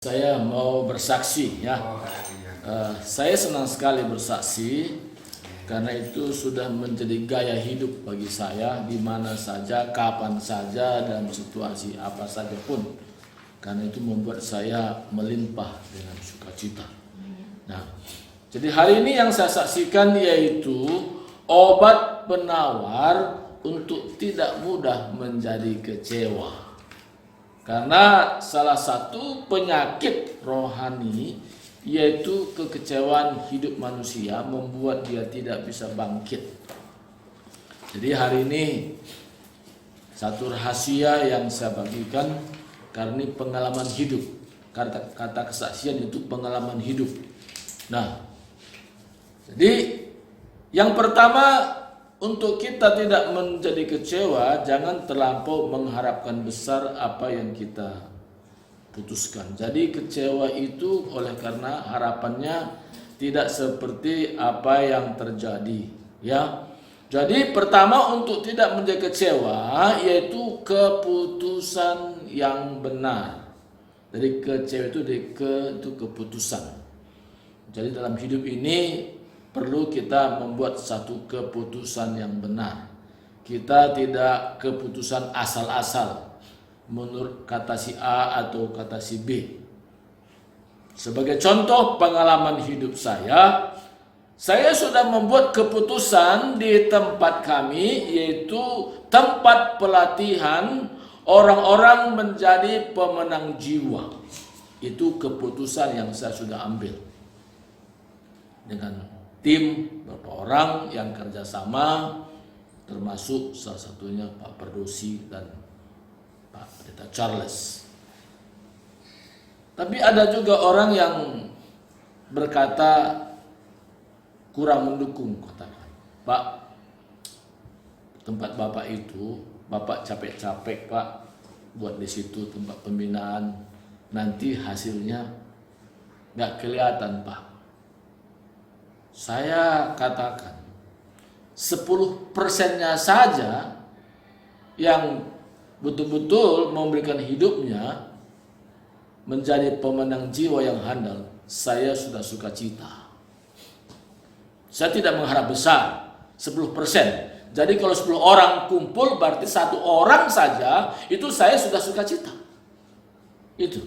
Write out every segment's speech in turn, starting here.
Saya mau bersaksi ya. Saya senang sekali bersaksi karena itu sudah menjadi gaya hidup bagi saya di mana saja, kapan saja, dalam situasi apa saja pun. Karena itu membuat saya melimpah dengan sukacita. Nah, jadi hari ini yang saya saksikan yaitu obat penawar untuk tidak mudah menjadi kecewa. Karena salah satu penyakit rohani yaitu kekecewaan hidup manusia membuat dia tidak bisa bangkit. Jadi hari ini satu rahasia yang saya bagikan karena ini pengalaman hidup. Kata kesaksian itu pengalaman hidup. Nah, jadi yang pertama, untuk kita tidak menjadi kecewa, jangan terlampau mengharapkan besar apa yang kita putuskan. Jadi kecewa itu oleh karena harapannya tidak seperti apa yang terjadi, ya. Jadi pertama untuk tidak menjadi kecewa yaitu keputusan yang benar. Jadi kecewa itu itu keputusan. Jadi dalam hidup ini perlu kita membuat satu keputusan yang benar. Kita tidak keputusan asal-asal menurut kata si A atau kata si B. Sebagai contoh pengalaman hidup saya sudah membuat keputusan di tempat kami, yaitu tempat pelatihan orang-orang menjadi pemenang jiwa. Itu keputusan yang saya sudah ambil dengan tim beberapa orang yang kerjasama, termasuk salah satunya Pak Perdosi dan Pak Pendeta Charles. Tapi ada juga orang yang berkata kurang mendukung, katakan, Pak, tempat Bapak itu, Bapak capek-capek Pak buat di situ tempat pembinaan, nanti hasilnya nggak kelihatan Pak. Saya katakan 10%-nya saja yang betul-betul memberikan hidupnya menjadi pemenang jiwa yang handal, saya sudah sukacita. Saya tidak mengharap besar, 10%. Jadi kalau 10 orang kumpul berarti 1 orang saja itu saya sudah sukacita. Itu.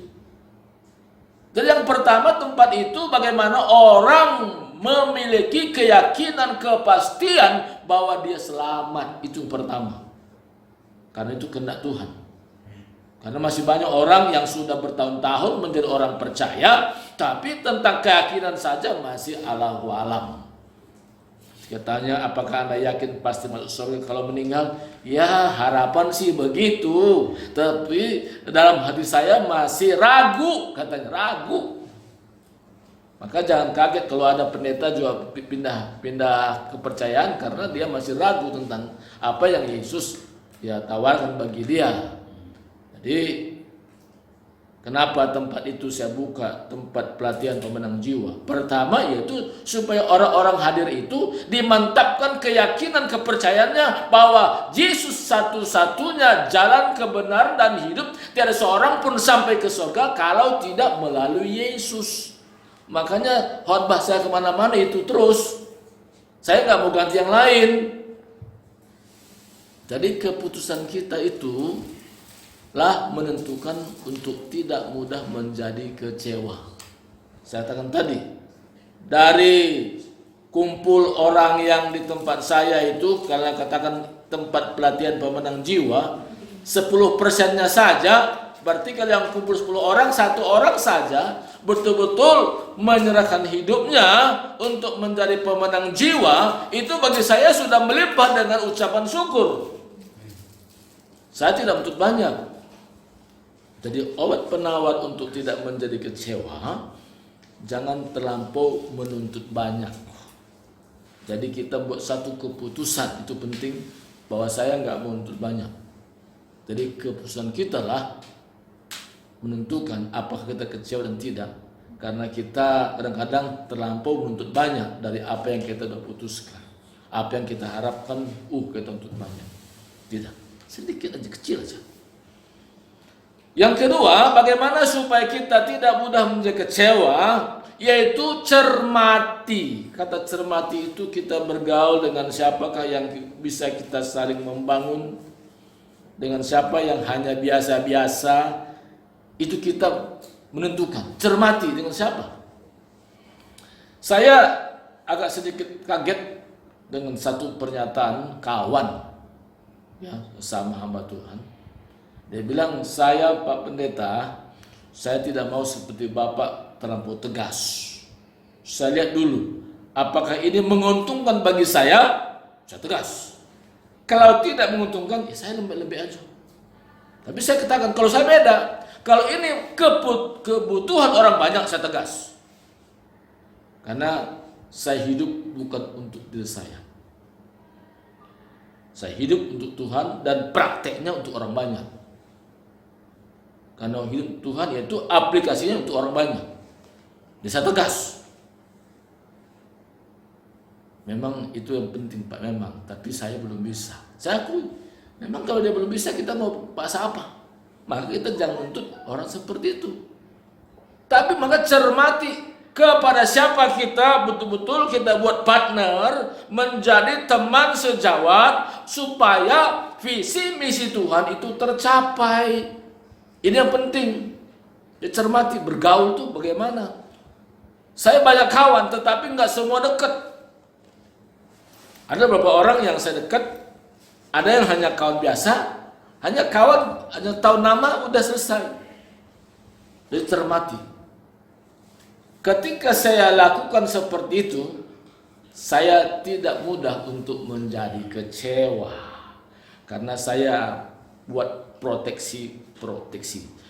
Jadi yang pertama tempat itu bagaimana orang memiliki keyakinan, kepastian bahwa dia selamat, itu pertama. Karena itu kehendak Tuhan. Karena masih banyak orang yang sudah bertahun-tahun menjadi orang percaya, tapi tentang keyakinan saja masih Allahu alam. Katanya, apakah Anda yakin pasti masuk surga kalau meninggal? Ya, harapan sih begitu. Tapi dalam hati saya masih ragu, katanya ragu. Maka jangan kaget kalau ada pendeta juga pindah kepercayaan karena dia masih ragu tentang apa yang Yesus ya tawarkan bagi dia. Jadi kenapa tempat itu saya buka, tempat pelatihan pemenang jiwa? Pertama yaitu supaya orang-orang hadir itu dimantapkan keyakinan kepercayaannya bahwa Yesus satu-satunya jalan kebenaran dan hidup. Tiada seorang pun sampai ke surga kalau tidak melalui Yesus. Makanya khotbah saya kemana-mana itu terus. Saya nggak mau ganti yang lain. Jadi keputusan kita itu lah menentukan untuk tidak mudah menjadi kecewa. Saya katakan tadi, dari kumpul orang yang di tempat saya itu, karena katakan tempat pelatihan pemenang jiwa, 10%-nya saja, berarti kalau yang kumpul 10 orang, 1 orang saja betul-betul menyerahkan hidupnya untuk menjadi pemenang jiwa, itu bagi saya sudah melimpah dengan ucapan syukur. Saya tidak menuntut banyak. Jadi obat penawar untuk tidak menjadi kecewa, jangan terlampau menuntut banyak. Jadi kita buat satu keputusan, itu penting, bahwa saya nggak menuntut banyak. Jadi keputusan kita lah menentukan apakah kita kecewa dan tidak. Karena kita kadang-kadang terlampau menuntut banyak dari apa yang kita sudah putuskan. Apa yang kita harapkan, kita menuntut banyak. Tidak, sedikit aja, kecil aja. Yang kedua, bagaimana supaya kita tidak mudah menjadi kecewa, yaitu cermati. Kata cermati itu kita bergaul dengan siapakah yang bisa kita saling membangun, dengan siapa yang hanya biasa-biasa, itu kita menentukan. Cermati dengan siapa. Saya agak sedikit kaget dengan satu pernyataan kawan, ya, sama hamba Tuhan. Dia bilang, saya Pak Pendeta, saya tidak mau seperti Bapak terlampau tegas. Saya lihat dulu, apakah ini menguntungkan bagi saya tegas. Kalau tidak menguntungkan, ya saya lembek-lembek aja. Tapi saya katakan, kalau saya beda, kalau ini kebutuhan orang banyak, saya tegas. Karena saya hidup bukan untuk diri saya. Saya hidup untuk Tuhan dan prakteknya untuk orang banyak. Karena hidup Tuhan yaitu aplikasinya untuk orang banyak. Jadi saya tegas. Memang itu yang penting Pak, memang. Tapi saya belum bisa. Saya akui. Memang kalau dia belum bisa, kita mau paksa apa? Maka kita jangan untuk orang seperti itu. Tapi maka cermati kepada siapa kita betul-betul kita buat partner, menjadi teman sejawat, supaya visi misi Tuhan itu tercapai. Ini yang penting. Dicermati, bergaul tuh bagaimana. Saya banyak kawan, tetapi nggak semua dekat. Ada beberapa orang yang saya dekat, ada yang hanya kawan biasa, hanya tahu nama, udah selesai. Dicermati. Ketika saya lakukan seperti itu, saya tidak mudah untuk menjadi kecewa. Karena saya buat proteksi.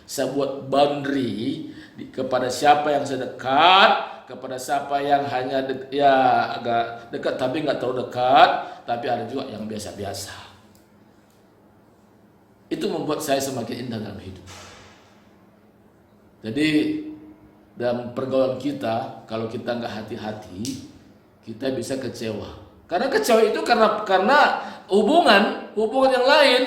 Saya buat boundary kepada siapa yang saya dekat, kepada siapa yang hanya agak dekat tapi nggak terlalu dekat, tapi ada juga yang biasa-biasa. Itu membuat saya semakin indah dalam hidup. Jadi dalam pergaulan kita, kalau kita nggak hati-hati, kita bisa kecewa. Karena kecewa itu karena hubungan yang lain.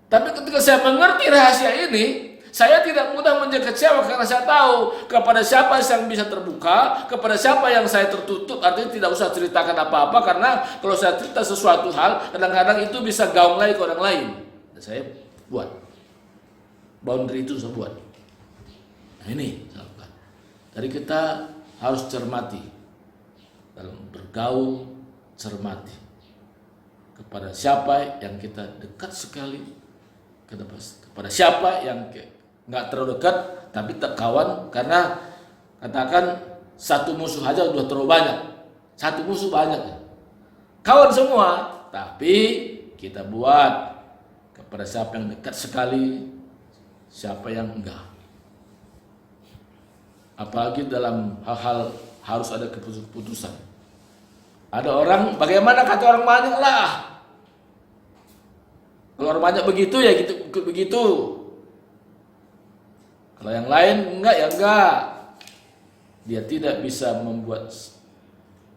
Tapi ketika saya mengerti rahasia ini, saya tidak mudah menjadi kecewa karena saya tahu kepada siapa yang bisa terbuka, kepada siapa yang saya tertutup. Artinya tidak usah ceritakan apa-apa, karena kalau saya cerita sesuatu hal, kadang-kadang itu bisa gaung lagi ke orang lain. Dan saya buat boundary itu, saya buat. Nah ini, jadi kita harus cermati dalam bergaul, cermati kepada siapa yang kita dekat sekali, kepada siapa yang nggak terlalu dekat tapi tak kawan. Karena katakan satu musuh aja udah terlalu banyak, satu musuh banyak, kawan semua, tapi kita buat kepada siapa yang dekat sekali, siapa yang enggak. Apalagi dalam hal-hal harus ada keputusan. Ada orang, bagaimana kata orang banyak lah. Kalau orang banyak begitu ya gitu, begitu. Kalau yang lain enggak ya enggak. Dia tidak bisa membuat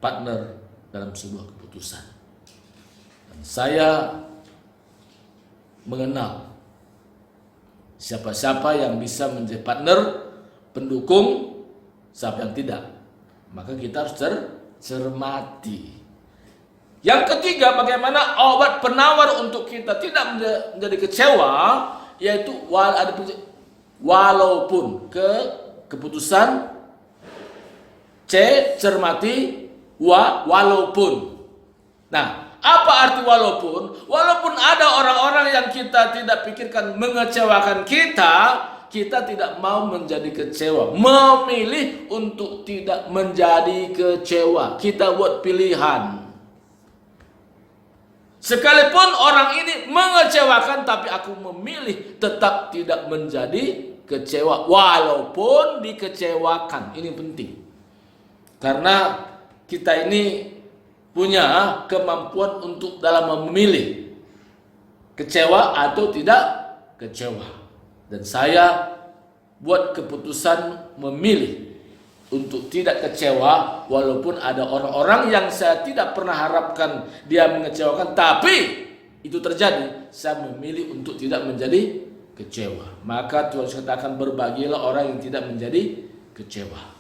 partner dalam sebuah keputusan. Dan saya mengenal siapa-siapa yang bisa menjadi partner, pendukung, siapa yang tidak. Maka kita harus cermati. Yang ketiga, bagaimana obat penawar untuk kita tidak menjadi kecewa, yaitu walaupun keputusan, C, cermati, walaupun. Nah, apa arti walaupun? Walaupun ada orang-orang yang kita tidak pikirkan mengecewakan kita tidak mau menjadi kecewa. Memilih untuk tidak menjadi kecewa. Kita buat pilihan. Sekalipun orang ini mengecewakan, tapi aku memilih tetap tidak menjadi kecewa walaupun dikecewakan. Ini penting. Karena kita ini punya kemampuan untuk dalam memilih kecewa atau tidak kecewa. Dan saya buat keputusan memilih untuk tidak kecewa, walaupun ada orang-orang yang saya tidak pernah harapkan dia mengecewakan, tapi itu terjadi, saya memilih untuk tidak menjadi kecewa. Maka Tuhan katakan, berbahagialah orang yang tidak menjadi kecewa.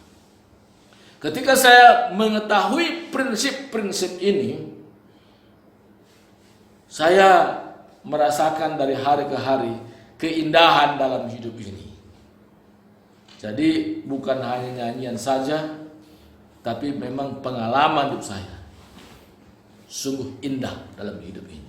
Ketika saya mengetahui prinsip-prinsip ini, saya merasakan dari hari ke hari keindahan dalam hidup ini. Jadi bukan hanya nyanyian saja, tapi memang pengalaman hidup saya sungguh indah dalam hidup ini.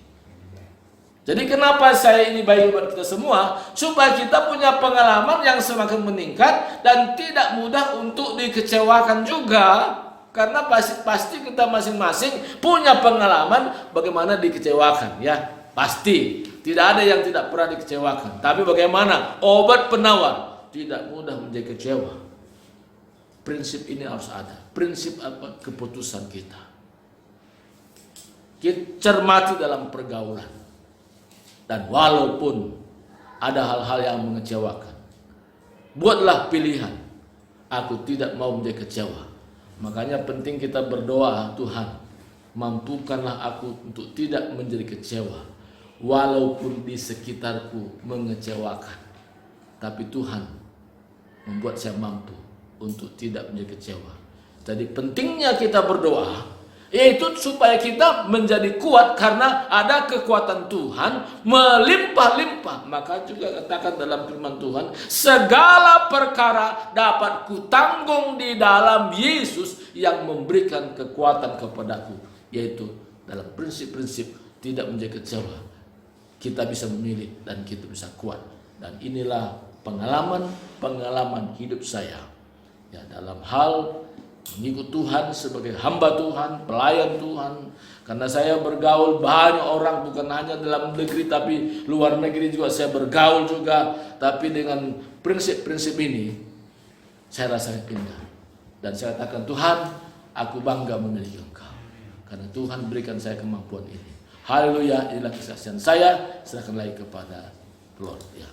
Jadi kenapa saya ini baik buat kita semua? Supaya kita punya pengalaman yang semakin meningkat dan tidak mudah untuk dikecewakan juga. Karena pasti kita masing-masing punya pengalaman bagaimana dikecewakan, ya. Pasti. Tidak ada yang tidak pernah dikecewakan. Tapi bagaimana? Obat penawar, tidak mudah menjadi kecewa. Prinsip ini harus ada. Prinsip apa? Keputusan kita. Kita cermati dalam pergaulan. Dan walaupun ada hal-hal yang mengecewakan, buatlah pilihan. Aku tidak mau menjadi kecewa. Makanya penting kita berdoa, Tuhan, mampukanlah aku untuk tidak menjadi kecewa. Walaupun di sekitarku mengecewakan. Tapi Tuhan membuat saya mampu untuk tidak menjadi kecewa. Jadi pentingnya kita berdoa, yaitu supaya kita menjadi kuat karena ada kekuatan Tuhan melimpah-limpah. Maka juga katakan dalam firman Tuhan, segala perkara dapat kutanggung di dalam Yesus yang memberikan kekuatan kepadaku. Yaitu dalam prinsip-prinsip tidak menjadi kecewa, kita bisa memilih dan kita bisa kuat. Dan inilah pengalaman hidup saya, ya, dalam hal mengikut Tuhan sebagai hamba Tuhan, pelayan Tuhan. Karena saya bergaul banyak orang, bukan hanya dalam negeri tapi luar negeri juga saya bergaul juga. Tapi dengan prinsip-prinsip ini saya rasakan indah. Dan saya katakan, Tuhan, aku bangga memiliki Engkau. Karena Tuhan berikan saya kemampuan ini. Haleluya, inilah kesaksian saya. Serahkan lagi kepada Lord, ya.